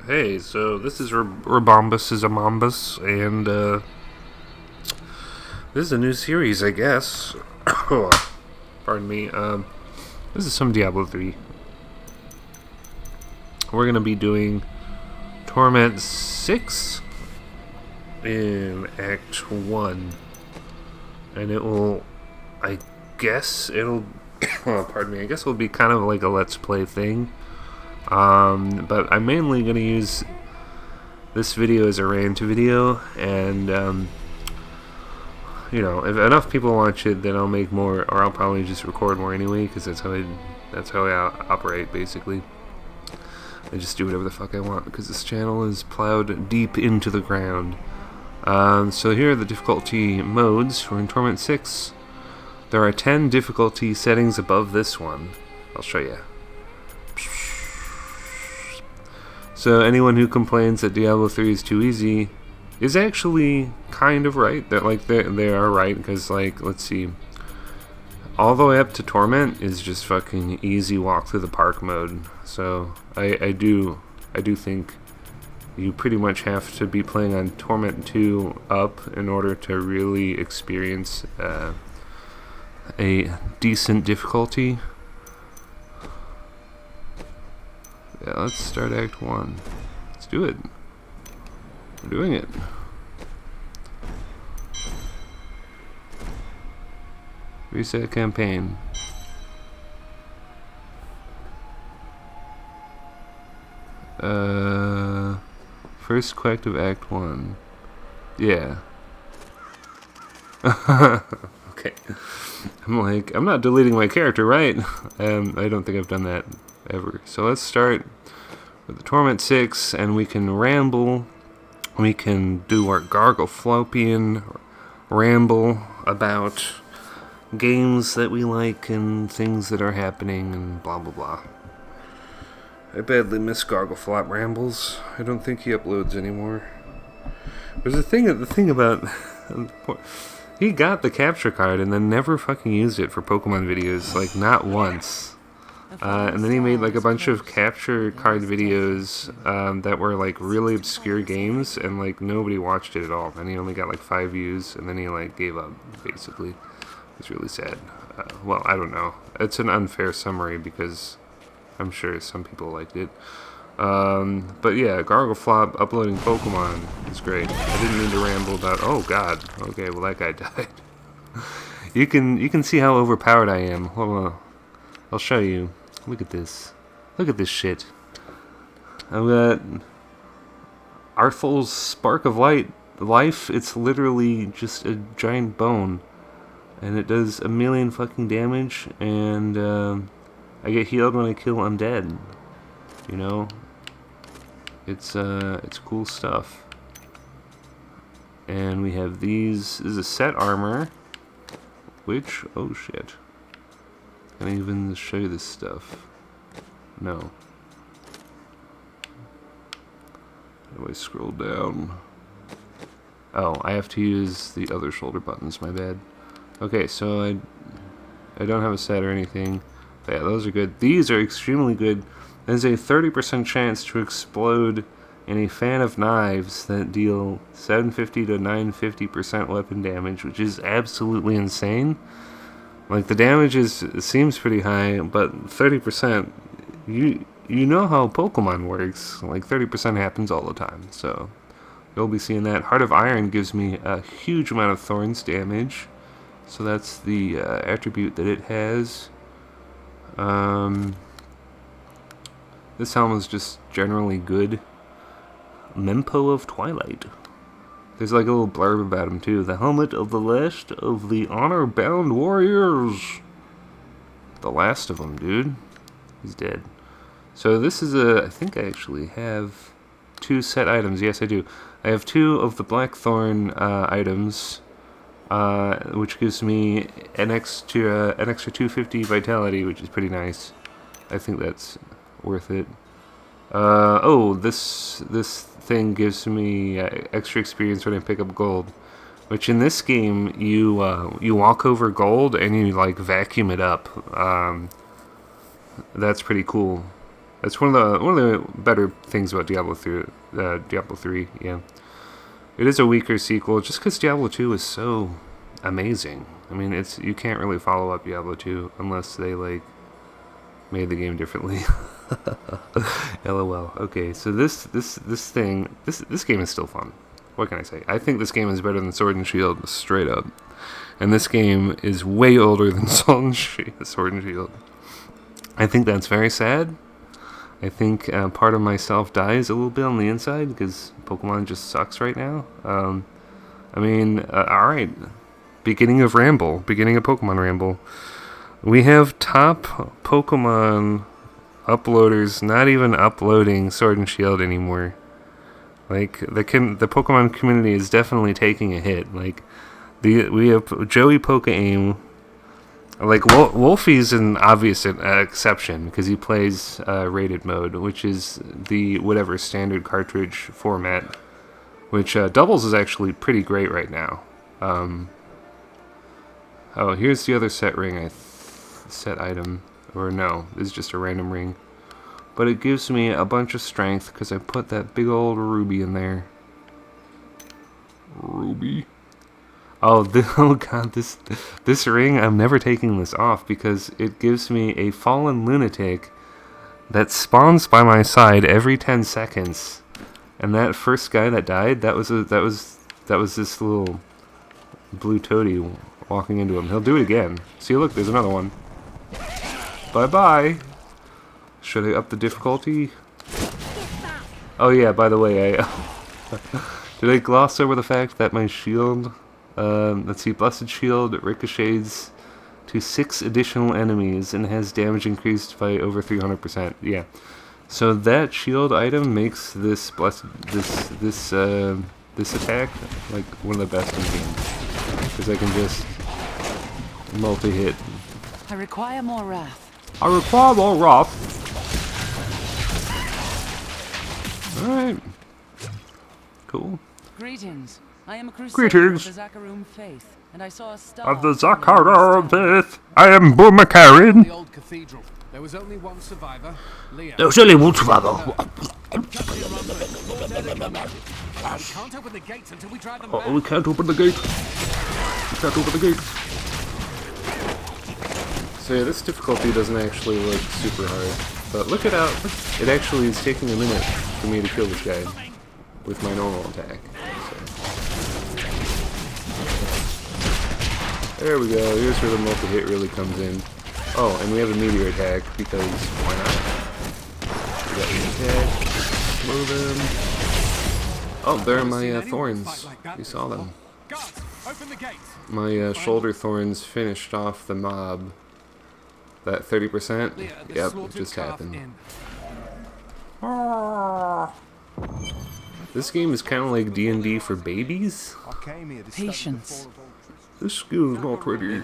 Hey, so this is Rabombus is Amombus, and this is a new series, I guess. Pardon me. This is some Diablo 3. We're gonna be doing Torment 6 in Act 1, and it will, I guess it'll, pardon me, I guess it'll be kind of like a Let's Play thing. But I'm mainly going to use this video as a Rant video, and, you know, if enough people watch it, then I'll make more, or I'll probably just record more anyway, because that's how I operate, basically. I just do whatever the fuck I want, because this channel is plowed deep into the ground. So here are the difficulty modes. We're in Torment 6. There are 10 difficulty settings above this one. I'll show you. So anyone who complains that Diablo 3 is too easy is actually kind of right. They are right, because, like, let's see, all the way up to Torment is just fucking easy walk through the park mode. So I do think you pretty much have to be playing on Torment 2 up in order to really experience a decent difficulty. Yeah, let's start Act 1. Let's do it. We're doing it. Reset campaign. First quack of Act 1. Yeah. Okay. I'm not deleting my character, right? I don't think I've done that ever. So let's start with the Torment 6, and we can ramble. We can do our Gargleflopian ramble about games that we like and things that are happening and blah blah blah. I badly miss Gargleflop rambles. I don't think he uploads anymore. There's the thing about he got the capture card and then never fucking used it for Pokemon videos, like not once. And then he made like a bunch of capture card videos that were like really obscure games, and like nobody watched it at all. And he only got like 5 views, and then he like gave up, basically. It's really sad. Well, I don't know. It's an unfair summary because I'm sure some people liked it. But yeah, Gargleflop uploading Pokemon is great. I didn't mean to ramble about. Oh God. Okay, well that guy died. You can see how overpowered I am. Hold on. I'll show you. Look at this. Look at this shit. I've got Arthal's Spark of Life. It's literally just a giant bone, and it does 1,000,000 fucking damage, and I get healed when I kill undead. You know, it's cool stuff. And we have these. This is a set armor, which, oh shit. Can I even show you this stuff? No. How do I scroll down? Oh, I have to use the other shoulder buttons, my bad. Okay, so I don't have a set or anything. But yeah, those are good. These are extremely good. There's a 30% chance to explode in a fan of knives that deal 750 to 950% weapon damage, which is absolutely insane. Like, the damage seems pretty high, but 30%, you know how Pokemon works. Like, 30% happens all the time, so you'll be seeing that. Heart of Iron gives me a huge amount of Thorns damage, so that's the attribute that it has. This helm is just generally good. Mempo of Twilight. There's like a little blurb about him too. The helmet of the last of the honor-bound warriors. The last of them, dude. He's dead. So this is I think I actually have 2 set items. Yes, I do. I have 2 of the Blackthorn items, which gives me an extra 250 vitality, which is pretty nice. I think that's worth it. Oh, this thing gives me extra experience when I pick up gold, which in this game you walk over gold and you like vacuum it up. That's pretty cool. That's one of the better things about Diablo 3. Diablo 3, yeah. It is a weaker sequel, just because Diablo 2 is so amazing. I mean, you can't really follow up Diablo 2 unless they like made the game differently. LOL. Okay, so this game is still fun. What can I say? I think this game is better than Sword and Shield, straight up. And this game is way older than Sword and Shield. I think that's very sad. I think part of myself dies a little bit on the inside because Pokemon just sucks right now. I mean, alright. Beginning of Pokemon Ramble. We have top Pokemon uploaders not even uploading Sword and Shield anymore. Like, the Pokemon community is definitely taking a hit. Like, we have Joey Poke-Aim. Like, Wolfie's an obvious exception because he plays rated mode, which is the whatever standard cartridge format, which doubles is actually pretty great right now. Oh, here's the other set ring, set item, or no, it's just a random ring, but it gives me a bunch of strength because I put that big old ruby in there. Ruby. Oh, oh god, this ring, I'm never taking this off because it gives me a fallen lunatic that spawns by my side every 10 seconds. And that first guy that died, that was this little blue toady walking into him. He'll do it again. See, look, there's another one. Bye-bye. Should I up the difficulty? Oh yeah, by the way, did I gloss over the fact that my shield... let's see, Blessed Shield ricochets to 6 additional enemies and has damage increased by over 300%. Yeah. So that shield item makes this this attack like one of the best in the game. Because I can just multi-hit. I require more wrath. Alright. Cool. Greetings. I am a crusader of the Zakarum faith, and I saw a star. Of the Zakarum faith, I am Boomakarin. The old cathedral. There was only one survivor, Leah. There was only one survivor. We can't open the gates until we drive them back. Oh, we can't open the gate. So yeah, this difficulty doesn't actually look super hard, but look it out. It actually is taking a minute for me to kill this guy with my normal attack. So. There we go. Here's where the multi-hit really comes in. Oh, and we have a meteor attack because why not? We got the attack. Slow them. Oh, there are my thorns. You saw them. My shoulder thorns finished off the mob. That 30%? Yep, it just happened. This game is kind of like D&D for babies. Patience. This skill is not ready.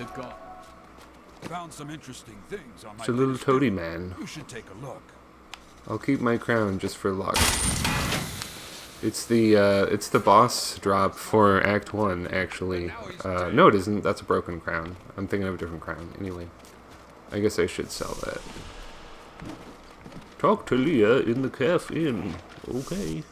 Found some interesting things on my It's a little toady man. You should take a look. I'll keep my crown just for luck. It's the boss drop for Act 1, actually. No, it isn't. That's a broken crown. I'm thinking of a different crown. Anyway, I guess I should sell that. Talk to Leah in the cafe. Okay.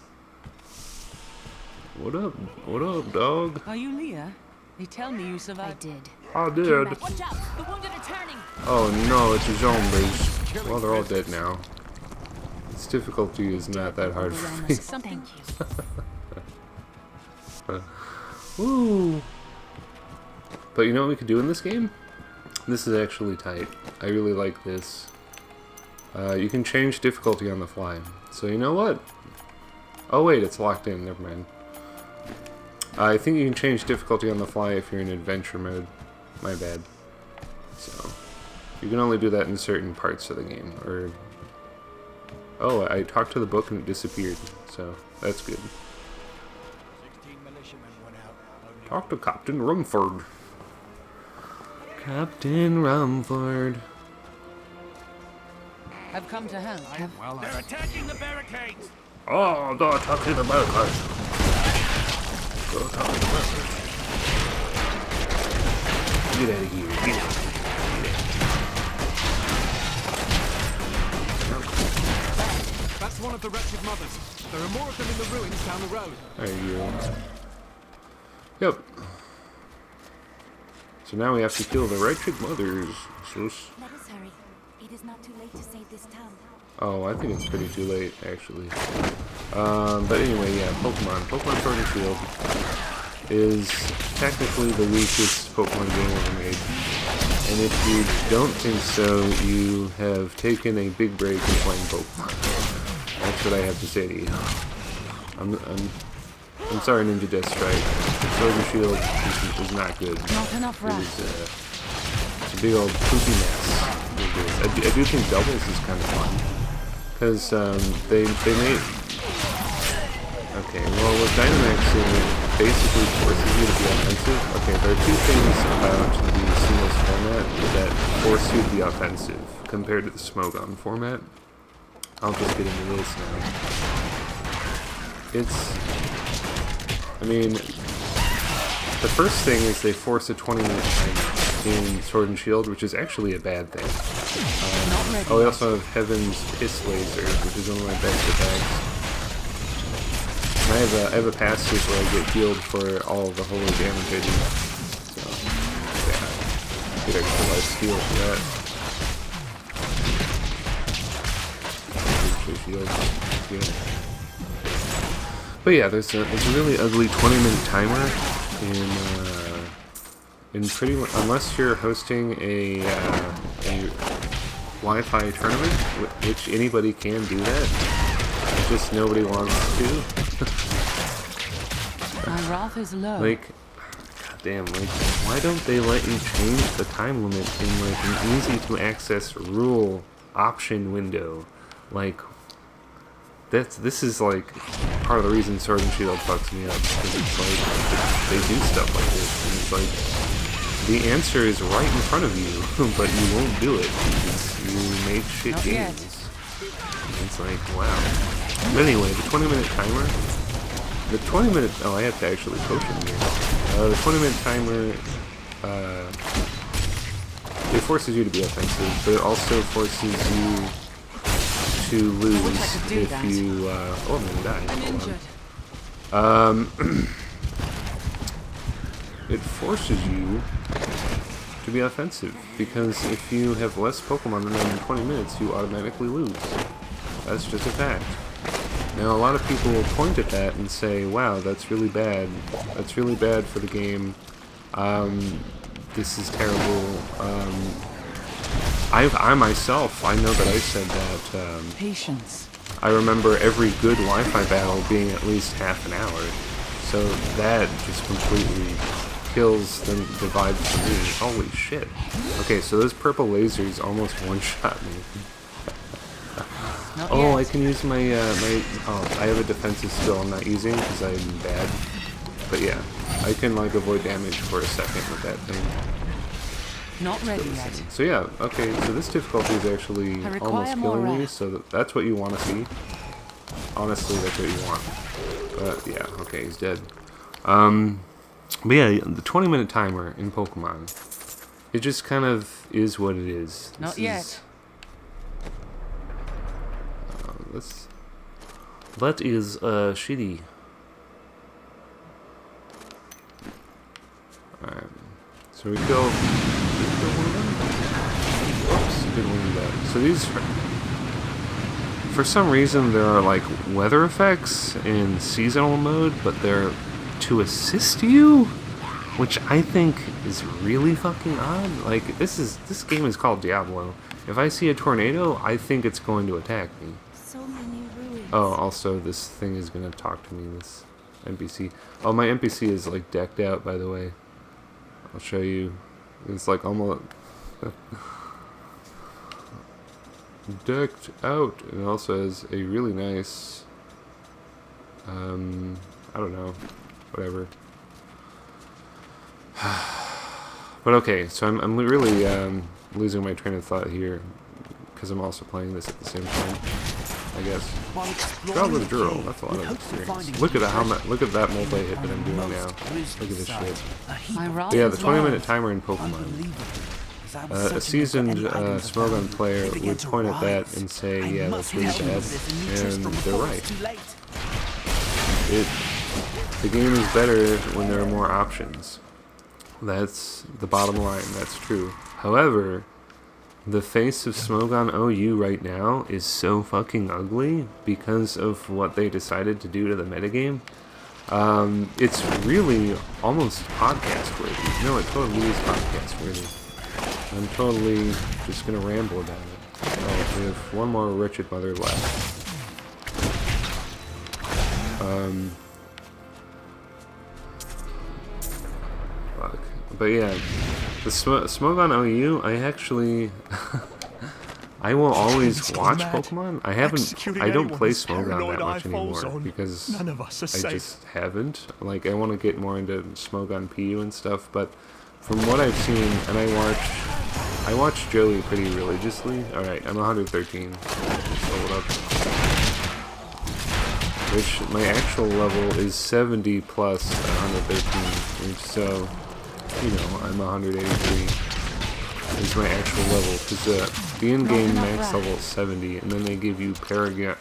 What up? What up, dog? Are you Leah? They tell me you survived. I did. Watch out! The wounded are turning! Oh no, it's a zombies. Well, they're all dead now. This difficulty is not that hard for me. Thank you. Woo! But you know what we could do in this game? This is actually tight. I really like this. You can change difficulty on the fly. So you know what? Oh wait, it's locked in. Never mind. I think you can change difficulty on the fly if you're in adventure mode. My bad. So, you can only do that in certain parts of the game. Or, oh, I talked to the book and it disappeared. So, that's good. Talk to Captain Rumford. Captain Rumford. I've come to help. They're attacking the barricades! Oh, they're attacking the barricades. They're attacking the barricades. Get out of here. Get out. Get out. That's one of the wretched mothers. There are more of them in the ruins down the road. There you go. Yep. So now we have to kill the wretched mothers. Let us hurry. It is not too late to save this town. Oh, I think it's pretty too late, actually. But anyway, yeah, Pokemon Sword and Shield is technically the weakest Pokemon game ever made. And if you don't think so, you have taken a big break in playing Pokemon. That's what I have to say to you. I'm sorry, Ninja Death Strike. Sword and Shield is not good. Not enough rest. It's a big old poopy mess. I do think doubles is kind of fun. Because they made... Okay, well with Dynamax it basically forces you to be offensive. Okay, there are two things about the singles format that force you to be offensive compared to the Smogon format. I'll just get into this now. I mean, the first thing is they force a 20-minute timer in Sword and Shield, which is actually a bad thing. Oh, we also have Heaven's Piss Laser, which is one of my best attacks. And I have a passive where I get healed for all of the holy damage I do. So, yeah, get extra life steal for that. Shield. Yeah. But yeah, there's a really ugly 20-minute timer in pretty much, unless you're hosting a Wi-Fi tournament, which anybody can do that. Just nobody wants to. My wrath is low. Like, goddamn, like, why don't they let you change the time limit in like an easy-to-access rule option window? Like, this is like part of the reason Sword and Shield fucks me up, because it's like they do stuff like this, and it's like the answer is right in front of you, but you won't do it because you make shit Not games. Yet. And it's like, wow. But anyway, the 20-minute timer. The 20-minute. Oh, I have to actually coach him here. The 20-minute timer. It forces you to be offensive, but it also forces you to lose if you. Oh, I'm gonna die. I'm Hold on. It forces you to be offensive, because if you have less Pokemon than 20 minutes, you automatically lose. That's just a fact. Now, a lot of people will point at that and say, wow, that's really bad. That's really bad for the game. This is terrible. I myself, I know that I said that. Patience. I remember every good Wi-Fi battle being at least half an hour. So that just completely kills the vibe for me. Holy shit. Okay, so those purple lasers almost one-shot me. Oh, I can use my, I have a defensive skill I'm not using because I'm bad. But yeah, I can like avoid damage for a second with that thing. Not ready yet. So yeah, okay, so this difficulty is actually almost killing me, so that's what you want to see. Honestly, that's what you want. But yeah, okay, he's dead. But yeah, the 20-minute timer in Pokemon, it just kind of is what it is. Not yet. That is shitty. Alright, so we kill one of them. Whoops, didn't win that. So these, for some reason, there are like weather effects in seasonal mode, but they're to assist you, which I think is really fucking odd. Like, this game is called Diablo. If I see a tornado, I think it's going to attack me. So many ruins. Oh, also this thing is gonna talk to me, this NPC. Oh, my NPC is like decked out, by the way. I'll show you. It's like almost decked out. And it also has a really nice, I don't know, whatever. But okay, so I'm really losing my train of thought here, because I'm also playing this at the same time, I guess. Travel with Duro, that's a lot of experience. Look at that multi-hit that I'm doing now. Look at this shit. But yeah, the 20-minute timer in Pokemon a seasoned Smogon player would point at that and say, yeah, that's really bad, and they're right. The game is better when there are more options. That's the bottom line, that's true. However, the face of Smogon OU right now is so fucking ugly because of what they decided to do to the metagame. It's really almost podcast worthy. No, it totally is podcast worthy. I'm totally just gonna ramble about it. Oh, we have one more wretched mother left. Fuck. But yeah, the Smogon OU, I actually... I will always watch Pokemon. I don't play Smogon that much anymore because I just haven't. Like, I want to get more into Smogon PU and stuff, but from what I've seen, and I watch Joey pretty religiously. Alright, I'm 113. Just leveled up. Which, my actual level is 70 plus 113, and so, you know, I'm 183. Is my actual level, because the in-game max level is 70, and then they give you they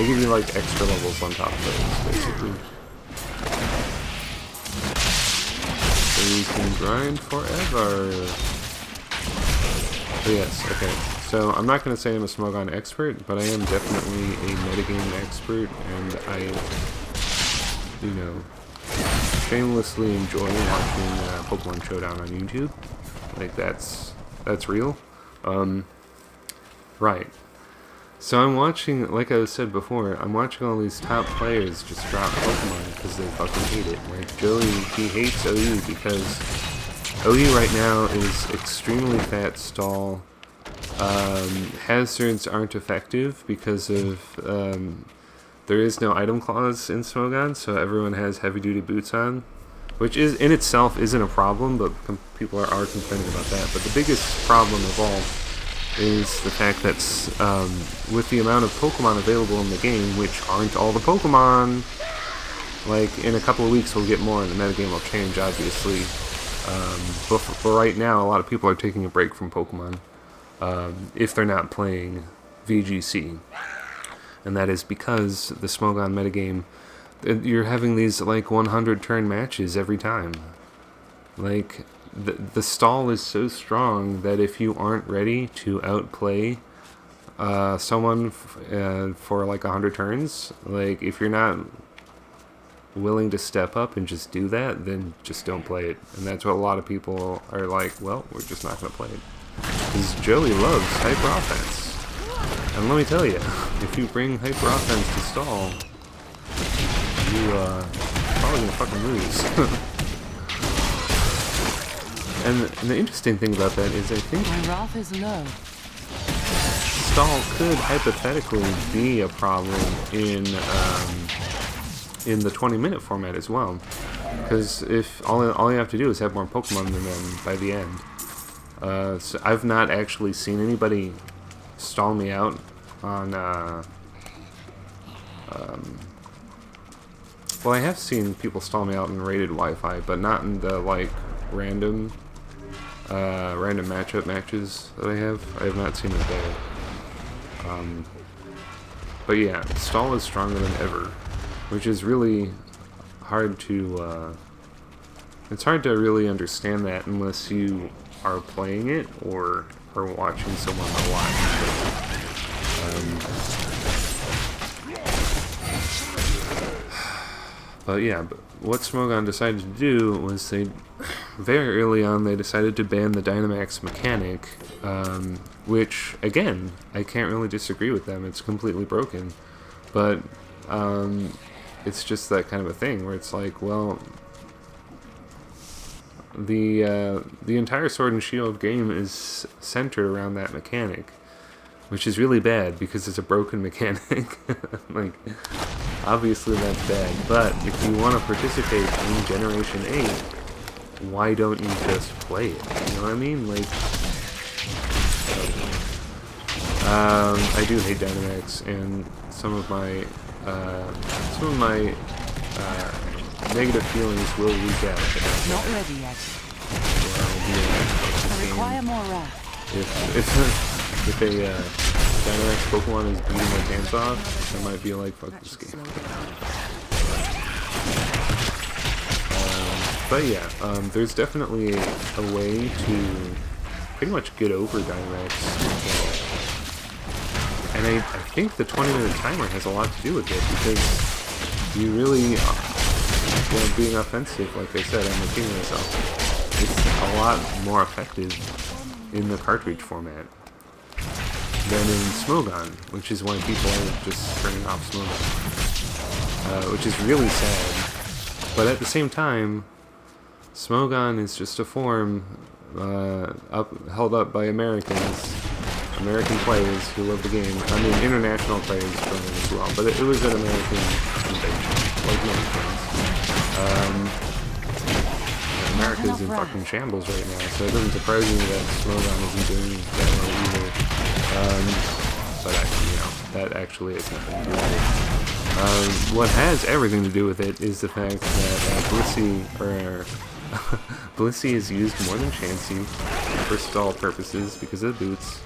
give you like extra levels on top of those, basically. So you can grind forever. But yes, okay. So I'm not going to say I'm a Smogon expert, but I am definitely a metagame expert, and I, you know, shamelessly enjoy watching Pokemon Showdown on YouTube. Like, that's real. Right. So I'm watching, like I said before, I'm watching all these top players just drop Pokemon because they fucking hate it. Like, Joey, he hates OU because OU right now is extremely fat stall. Hazards aren't effective because of, there is no item clause in Smogon, so everyone has heavy-duty boots on. Which is in itself isn't a problem, but people are complaining about that. But the biggest problem of all is the fact that with the amount of Pokemon available in the game, which aren't all the Pokemon, like in a couple of weeks we'll get more and the metagame will change, obviously. But for right now, a lot of people are taking a break from Pokemon if they're not playing VGC. And that is because the Smogon metagame, you're having these like 100 turn matches every time. Like the stall is so strong that if you aren't ready to outplay someone for like 100 turns, like if you're not willing to step up and just do that, then just don't play it. And that's what a lot of people are like, well, we're just not going to play it. Because Joey loves hyper offense. And let me tell you, if you bring hyper offense to stall, you probably gonna fucking lose. and the interesting thing about that is I think My wrath is low. stall could hypothetically be a problem in the 20-minute format as well. Because if all you have to do is have more Pokemon than them by the end. So I've not actually seen anybody stall me out on well, I have seen people stall me out in rated Wi-Fi, but not in the like random matchup matches that I have. I have not seen it there. But yeah, stall is stronger than ever, which is really hard to. It's hard to really understand that unless you are playing it or are watching someone watch. But yeah, what Smogon decided to do was very early on they decided to ban the Dynamax mechanic, which, again, I can't really disagree with them. It's completely broken. But it's just that kind of a thing where it's like, well, the entire Sword and Shield game is centered around that mechanic, which is really bad because it's a broken mechanic. Like, obviously that's bad, but if you want to participate in Generation 8, why don't you just play it? You know what I mean? Like, I do hate Dynamax, and some of my negative feelings will leak out. Not ready yet. Well, yeah, Require more wrath. If a Dynamax Pokemon is beating my pants off, I might be like, fuck this game. But yeah, there's definitely a way to pretty much get over Dynamax. And I think the 20-minute timer has a lot to do with it, because you really, being offensive, like I said, I'm repeating myself, it's a lot more effective in the cartridge format than in Smogon, which is why people are just turning off Smogon, which is really sad. But at the same time, Smogon is just a form held up by American players who love the game. I mean, international players join in as well, but it was an American invention, like many things. America's in fucking shambles right now, so it doesn't surprise me that Smogon isn't doing that well either. But that actually has nothing to do with it. What has everything to do with it is the fact that Blissey is used more than Chansey for stall purposes because of the boots.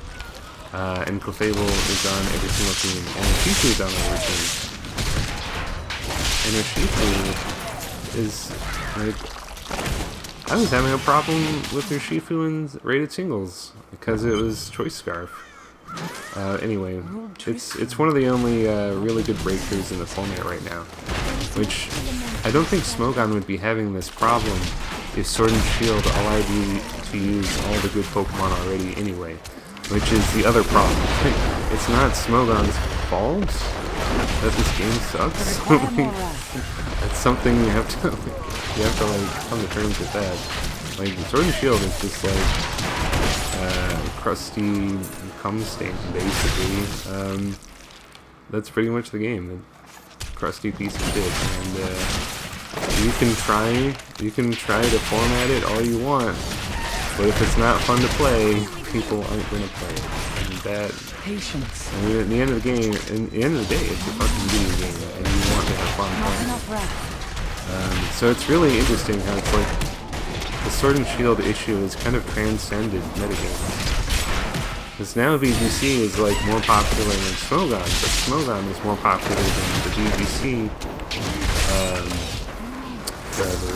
And Clefable is on every single team, and Urshifu is on every team. And Urshifu is, like, I was having a problem with Urshifu in rated singles, because it was Choice Scarf. Anyway, it's one of the only really good breakthroughs in the format right now, which I don't think Smogon would be having this problem if Sword and Shield allowed you to use all the good Pokemon already anyway. Which is the other problem. It's not Smogon's fault that this game sucks. It's something you have to like come to terms with that. Like Sword and Shield is just like crusty cum stain basically. That's pretty much the game. A crusty piece of shit. And you can try to format it all you want. But if it's not fun to play, people aren't going to play it. And that... Patience. I mean, at the end of the game, at the end of the day, it's a fucking video game, and you want to have fun playing it. So it's really interesting how it's like, the Sword and Shield issue is kind of transcended metagames. Because now VGC is like more popular than Smogon, but Smogon is more popular than the VGC forever.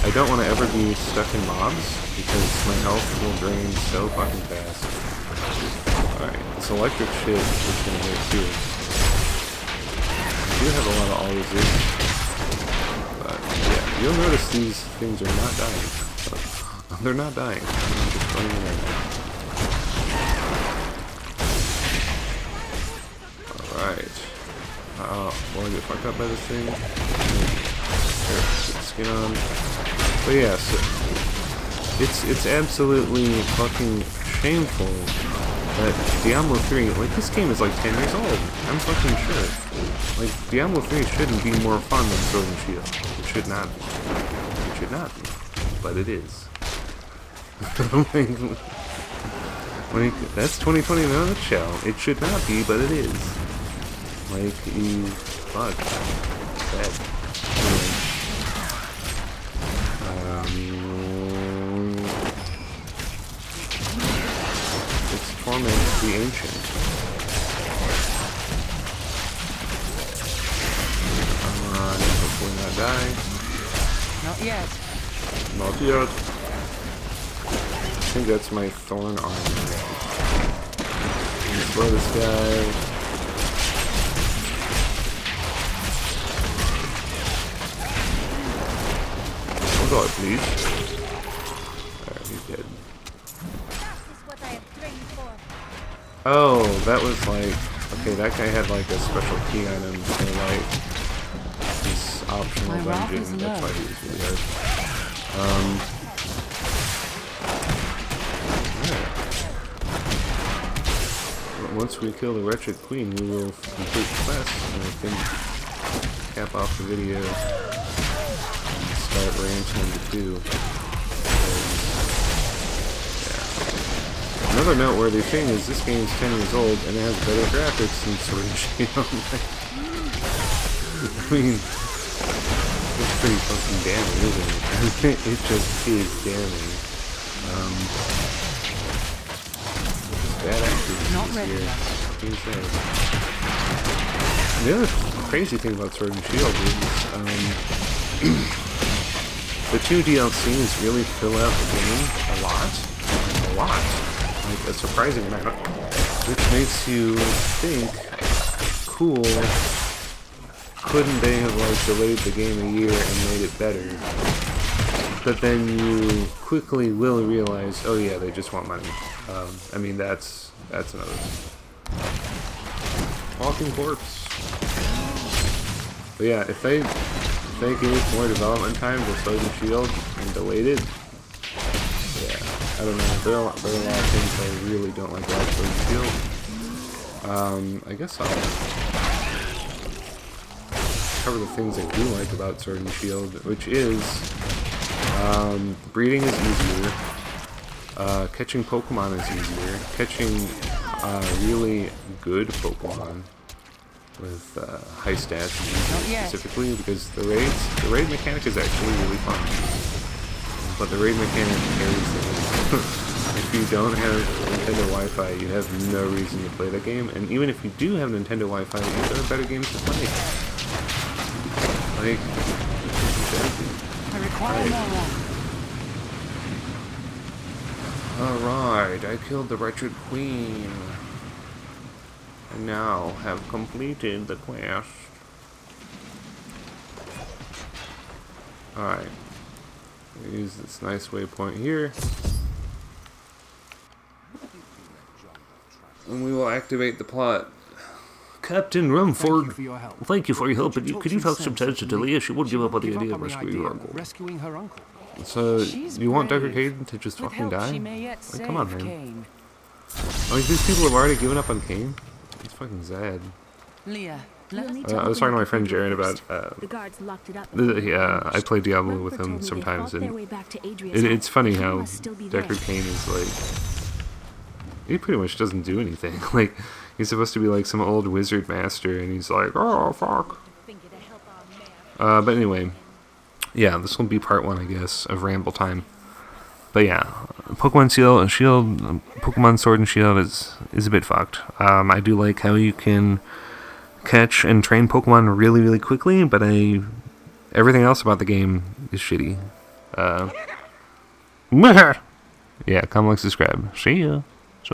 I don't want to ever be stuck in mobs, because my health will drain so fucking fast. Alright, this electric shit is gonna hurt too. I do have a lot of all resist. But yeah, you'll notice these things are not dying. They're not dying. I'm just running around. Alright. Will I get fucked up by this thing? There, put the skin on. But yeah, so it's absolutely fucking shameful that Diablo 3, like, this game is like 10 years old. I'm fucking sure. Like, Diablo 3 shouldn't be more fun than Sword and Shield. It should not be. It should not be. But it is. That's 2020 in a nutshell. It should not be, but it is. Like, you... fuck. Bad. Anyway. It's Torment the Ancient. Hopefully not die. Not yet. Not yet. I think that's my Thorn armor. Slow this guy. Die, please. Alright, he's dead. Oh, that was like... Okay, that guy had like a special key on him for like this optional dungeon. That's why he was really hard. Yeah. Once we kill the Wretched Queen, we will complete the quest, and I can cap off the video. Start Rant number 2. Yeah. Another noteworthy thing is this game is 10 years old and it has better graphics than Sword and Shield. I mean, it's pretty fucking damning, isn't it? It just is damning. Bad actors Not this ready year. yet. What can you say? The other crazy thing about Sword and Shield is the 2 DLCs really fill out the game a lot. Like a surprising amount. Which makes you think, cool, couldn't they have like delayed the game a year and made it better? But then you quickly will realize, oh yeah, they just want money. I mean, that's another thing. Walking corpse. But yeah, if they gave more development time to Sword and Shield and delayed it, yeah, I don't know. There are a lot of things I really don't like about Sword and Shield. I guess I'll cover the things I do like about Sword and Shield, which is breeding is easier. Catching Pokemon is easier. Catching really good Pokemon with high stats is easier specifically because the raid mechanic is actually really fun. But the raid mechanic carries the game. If you don't have Nintendo Wi-Fi, you have no reason to play that game. And even if you do have Nintendo Wi-Fi, there are better games to play. Like, I require more room. alright, I killed the wretched queen. And now have completed the quest. Alright. Use this nice waypoint here. And we will activate the plot. Captain Rumford, For your help. thank you for your help, but could you Talk talk some some sense sense to into Talia? She won't give up on the Give idea up of on the rescuing idea her of uncle. rescuing her uncle. So, She's you want brave. Dr. Caden to just With fucking help, die? she may yet Like, come on, save man. Cain. Like, these people have already given up on Cain? It's fucking sad. Leah, We'll let us need I was talking to my friend Jared about, The guards locked it up. yeah, I play Diablo with Rumford him told me they sometimes, fought their and way back to Adria's it's house. funny He how must still be there. Deckard Cain is like, he pretty much doesn't do anything. Like, he's supposed to be like some old wizard master, and he's like, oh, fuck. But anyway, yeah, this will be part 1, I guess, of Ramble Time. But yeah, Pokemon Shield, Pokemon Sword and Shield is a bit fucked. I do like how you can catch and train Pokemon really, really quickly, but everything else about the game is shitty. Yeah, comment, like, subscribe. See ya.